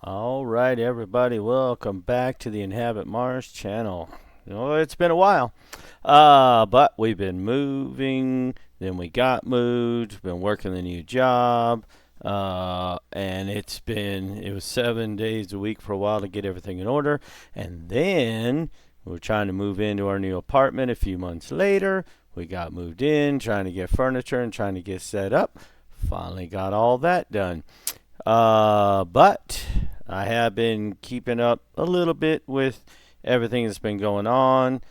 All right, everybody, welcome back to the Inhabit Mars channel. It's been a while, but we've been moving. Then we got moved. Been working the new job, and it was 7 days a week for a while to get everything in order, and then we're trying to move into our new apartment. A few months later, we got moved in, trying to get furniture and trying to get set up. Finally got all that done. But I have been keeping up a little bit with everything that's been going on.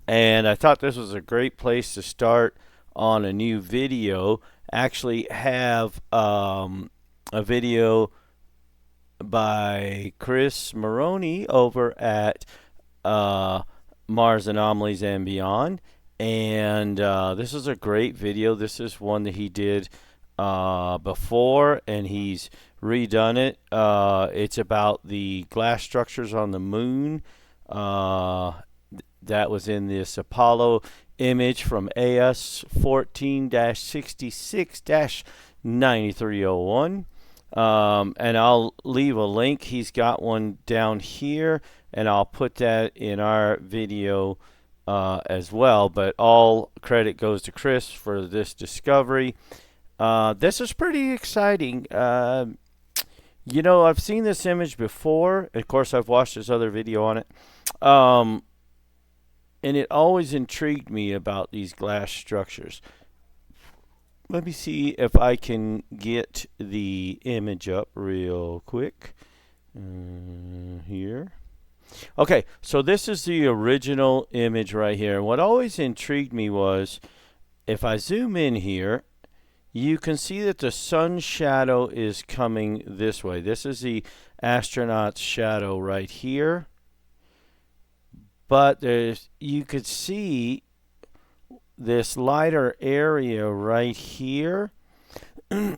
And I thought this was a great place to start on a new video. Actually, have a video by Chris Maroney over at Mars Anomalies and Beyond. And this is a great video. This is one that he did before, and he's redone it. It's about the glass structures on the moon. That was in this Apollo image from AS14-66-9301. And I'll leave a link. He's got one down here, and I'll put that in our video as well. But all credit goes to Chris for this discovery. This is pretty exciting. I've seen this image before. Of course, I've watched this other video on it. And it always intrigued me about these glass structures. Let me see if I can get the image up real quick. Here. Okay, so this is the original image right here. And what always intrigued me was, if I zoom in here, you can see that the sun shadow is coming this way. This is the astronaut's shadow right here. But you could see this lighter area right here. And,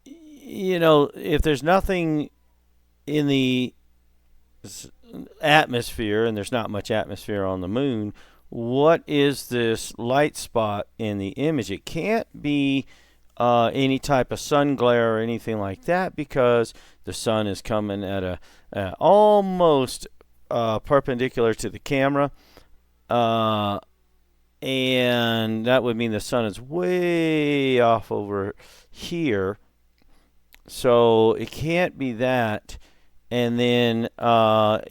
if there's nothing in the atmosphere, and there's not much atmosphere on the moon, what is this light spot in the image? It can't be any type of sun glare or anything like that, because the sun is coming at almost perpendicular to the camera, and that would mean the sun is way off over here, so it can't be that. And then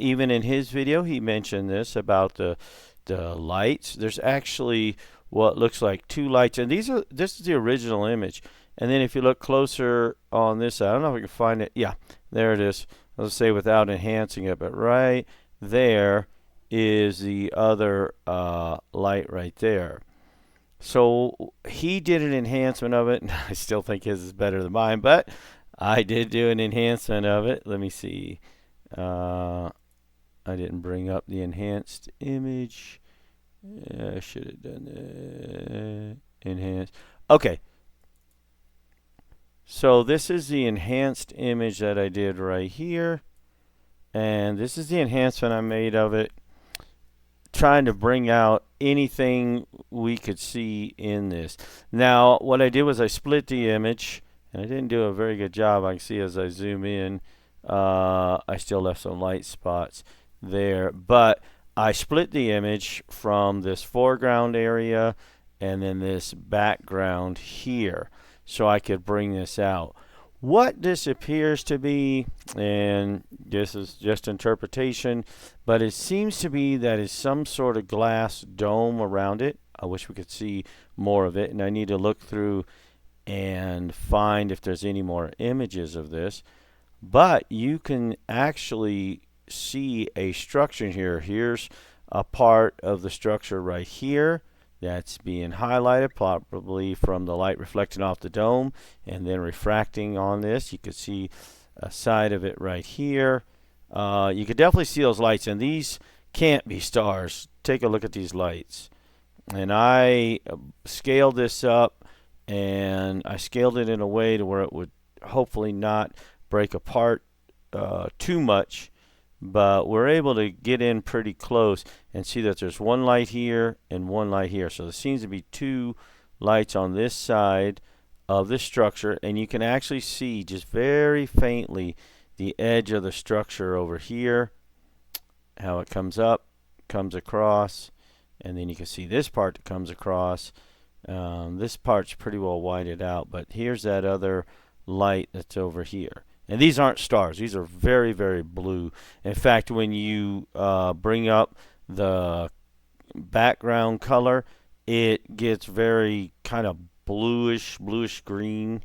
even in his video, he mentioned this about the lights. There's actually what looks like two lights, and this is the original image. And then if you look closer on this side, I don't know if we can find it. Yeah, there it is. Let's say without enhancing it, but right there is the other light right there. So he did an enhancement of it, and I still think his is better than mine, but I did do an enhancement of it. Let me see. I didn't bring up the enhanced image. I should have done that. Enhanced. Okay. So this is the enhanced image that I did right here. And this is the enhancement I made of it, trying to bring out anything we could see in this. Now, what I did was I split the image, and I didn't do a very good job. I can see as I zoom in, I still left some light spots there. But I split the image from this foreground area and then this background here, so I could bring this out. What this appears to be, and this is just interpretation, but it seems to be that it's some sort of glass dome around it. I wish we could see more of it, and I need to look through and find if there's any more images of this. But you can actually see a structure here. Here's a part of the structure right here that's being highlighted, probably from the light reflecting off the dome and then refracting on this. You could see a side of it right here. You could definitely see those lights, and these can't be stars. Take a look at these lights. And I scaled this up, and I scaled it in a way to where it would hopefully not break apart too much, but we're able to get in pretty close and see that there's one light here and one light here. So there seems to be two lights on this side of this structure, and you can actually see just very faintly the edge of the structure over here, how it comes up, comes across, and then you can see this part that comes across. This part's pretty well whited out, but here's that other light that's over here. And these aren't stars. These are very, very blue. In fact, when you bring up the background color, it gets very kind of bluish green.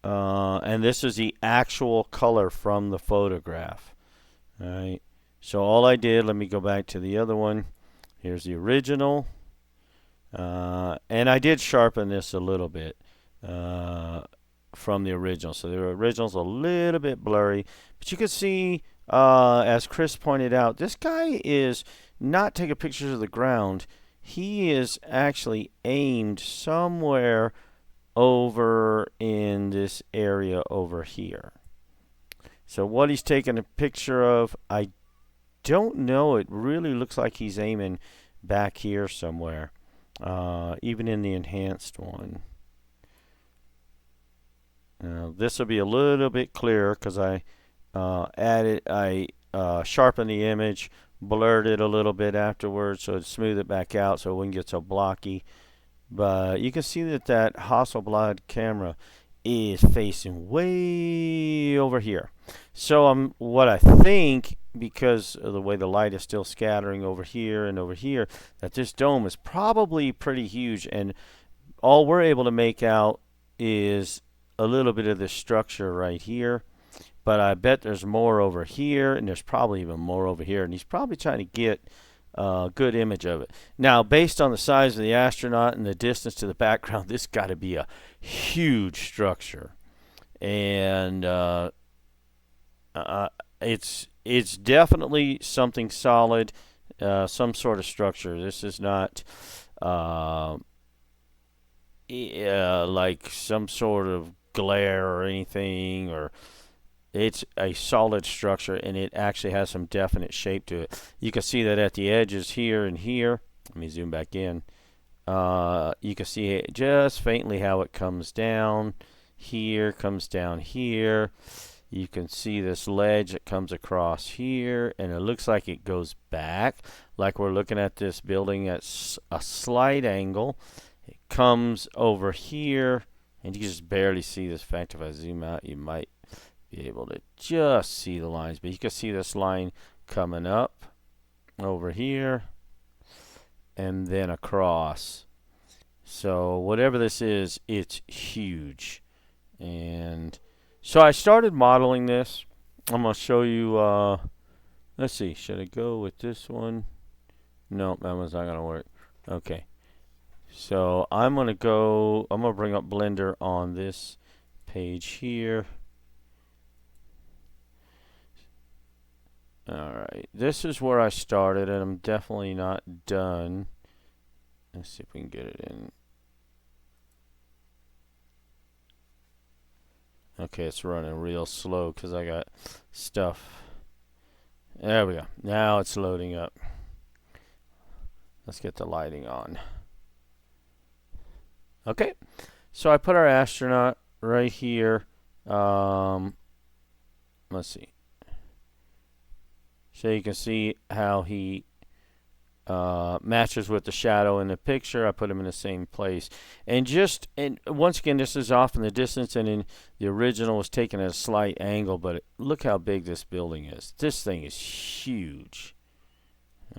And this is the actual color from the photograph. All right. So all I did, let me go back to the other one. Here's the original. And I did sharpen this a little bit from the original. So the original's a little bit blurry. But you can see, as Chris pointed out, this guy is not taking pictures of the ground. He is actually aimed somewhere over in this area over here. So what he's taking a picture of, I don't know. It really looks like he's aiming back here somewhere. Even in the enhanced one. This will be a little bit clearer because I sharpened the image, blurred it a little bit afterwards, so it smooth it back out so it wouldn't get so blocky. But you can see that that Hasselblad camera is facing way over here. So what I think, because of the way the light is still scattering over here and over here, that this dome is probably pretty huge, and all we're able to make out is a little bit of this structure right here. But I bet there's more over here, and there's probably even more over here, and he's probably trying to get a good image of it. Now, based on the size of the astronaut and the distance to the background, this got to be a huge structure. And it's definitely something solid, some sort of structure. This is not like some sort of glare or anything, or it's a solid structure, and it actually has some definite shape to it. You can see that at the edges here and here. Let me zoom back in. You can see just faintly how it comes down here, comes down here. You can see this ledge that comes across here, and it looks like it goes back, like we're looking at this building at a slight angle. It comes over here, and you can just barely see this. In fact, if I zoom out, you might be able to just see the lines, but you can see this line coming up over here and then across. So whatever this is, it's huge. And so I started modeling this. I'm going to show you, let's see, should I go with this one? No, that one's not going to work. Okay. So I'm going to bring up Blender on this page here. Alright, this is where I started, and I'm definitely not done. Let's see if we can get it in. Okay, it's running real slow because I got stuff. There we go. Now it's loading up. Let's get the lighting on. Okay, so I put our astronaut right here. Let's see. So you can see how he matches with the shadow in the picture. I put him in the same place. And once again, this is off in the distance, and in the original was taken at a slight angle, but look how big this building is. This thing is huge.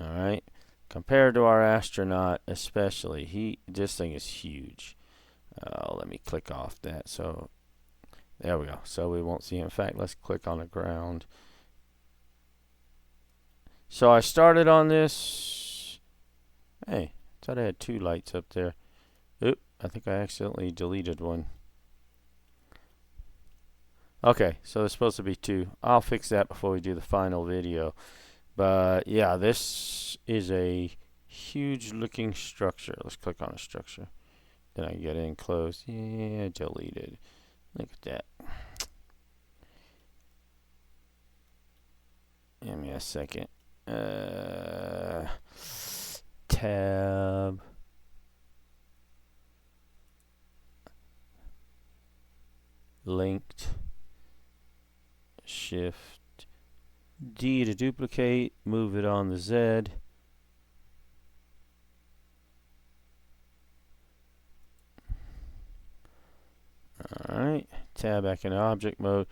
All right. Compared to our astronaut especially, this thing is huge. Let me click off that. So there we go. So we won't see him. In fact, let's click on the ground. So I started on this. Hey, I thought I had two lights up there. Oop, I think I accidentally deleted one. Okay, so there's supposed to be two. I'll fix that before we do the final video. But yeah, this is a huge looking structure. Let's click on a structure. Then I can get in close. Yeah, deleted. Look at that. Give me a second. Tab. linked. Shift D to duplicate, move it on the Z. Alright, tab back in object mode.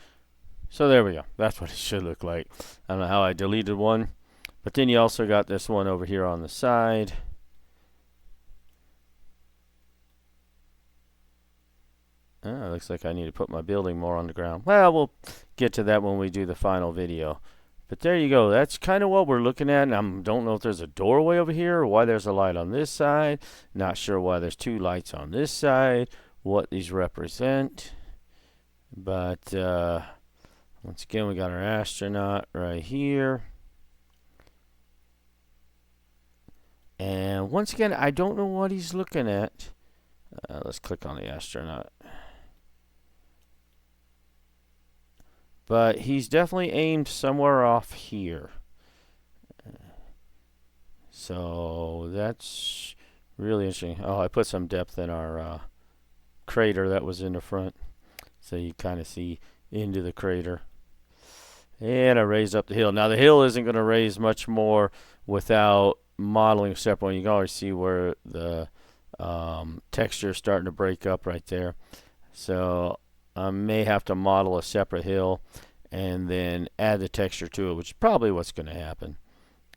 So there we go. That's what it should look like. I don't know how I deleted one. But then you also got this one over here on the side. Looks like I need to put my building more on the ground. Well, we'll get to that when we do the final video. But there you go. That's kind of what we're looking at. And I don't know if there's a doorway over here or why there's a light on this side. Not sure why there's two lights on this side. What these represent. But once again, we got our astronaut right here. And once again, I don't know what he's looking at. Let's click on the astronaut. But he's definitely aimed somewhere off here. So that's really interesting. Oh, I put some depth in our crater that was in the front. So you kind of see into the crater. And I raised up the hill. Now the hill isn't going to raise much more without modeling a separate one. You can already see where the texture is starting to break up right there. So I may have to model a separate hill and then add the texture to it, which is probably what's going to happen.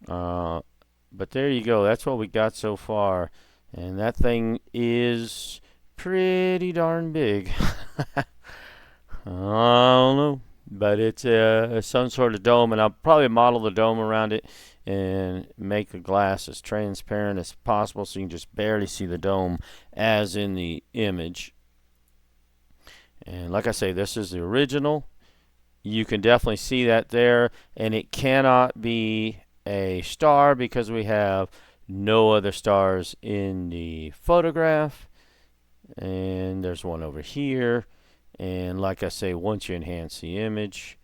But there you go. That's what we got so far. And that thing is pretty darn big. I don't know. But it's some sort of dome, and I'll probably model the dome around it and make the glass as transparent as possible so you can just barely see the dome as in the image. And like I say, this is the original. You can definitely see that there, and it cannot be a star because we have no other stars in the photograph. And there's one over here. And like I say, once you enhance the image,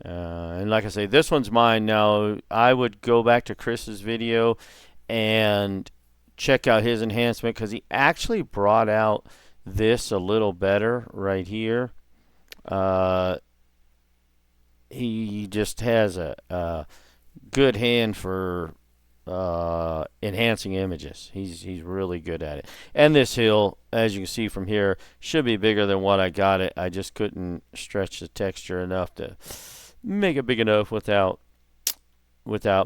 and like I say, this one's mine now. I would go back to Chris's video and check out his enhancement because he actually brought out this a little better right here. He just has a good hand for enhancing images. He's really good at it. And this hill, as you can see from here, should be bigger than what I got it. I just couldn't stretch the texture enough to make it big enough without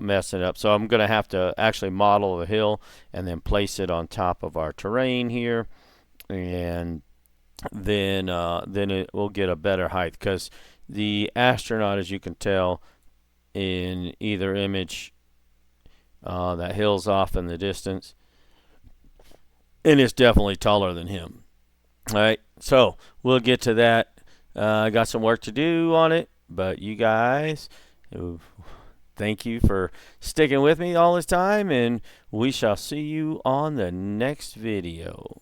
messing it up. So I'm going to have to actually model the hill and then place it on top of our terrain here, and then it will get a better height because the astronaut, as you can tell in either image, that hill's off in the distance, and it's definitely taller than him. All right, so we'll get to that. I got some work to do on it, but you guys, thank you for sticking with me all this time, and we shall see you on the next video.